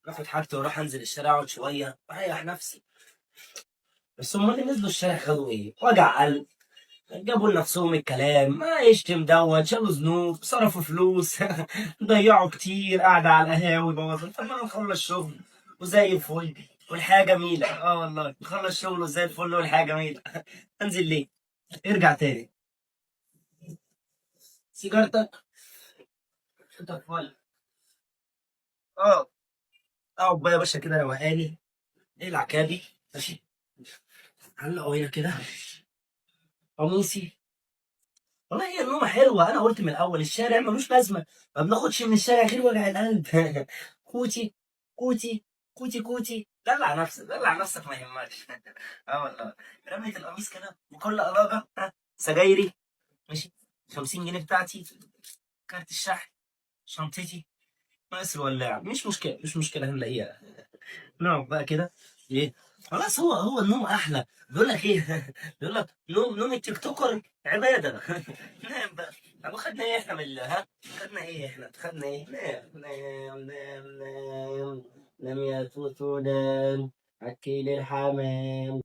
اخد حاجتي واروح انزل الشارع اقعد شويه اريح نفسي. بس هم اللي نزلوا الشارع خدوا ايه؟ وجع قلب. جابوا لنفسهم الكلام، ما يشتم دوت، شالوا ذنوب، صرفوا فلوس ضيعوا كتير، قاعدة على القهاوي بوظوا. طب ما نخلص شغل وزي الفل والحياة جميلة. اه والله نخلص شغل وزي الفل والحياة جميلة. انزل ليه؟ ارجع تاني. سيجارتك انت فل. اه. اقعد بقى يا باشا كده روقاني. اقلع كابي ماشي. علقه هنا كده. قميصي. والله هي النومة حلوة، أنا قلت من الأول الشارع ملوش لازمة. ما بناخدش من الشارع غير وجع القلب. كوتي كوتي كوتي كوتي، دلع نفسك دلع نفسك ما يهمكش. اه والله. رميت القميص كده بكل أراجة. سجايري ماشي. 50 جنيه بتاعتي. كارت الشحن. شنطتي. ناقص الولاعة، مش مشكلة مش مشكلة هنلاقيها. نقعد بقى كده. ايه. خلاص هو النوم احلى. بيقول لك ايه؟ بيقول لك نوم التيك توكر عباده. نام بقى. طب خدنا ايه احنا من ها؟ خدنا ايه احنا؟ خدنا ايه؟ نام نام نام نام. نام يا توتو نام. اكل الحمام.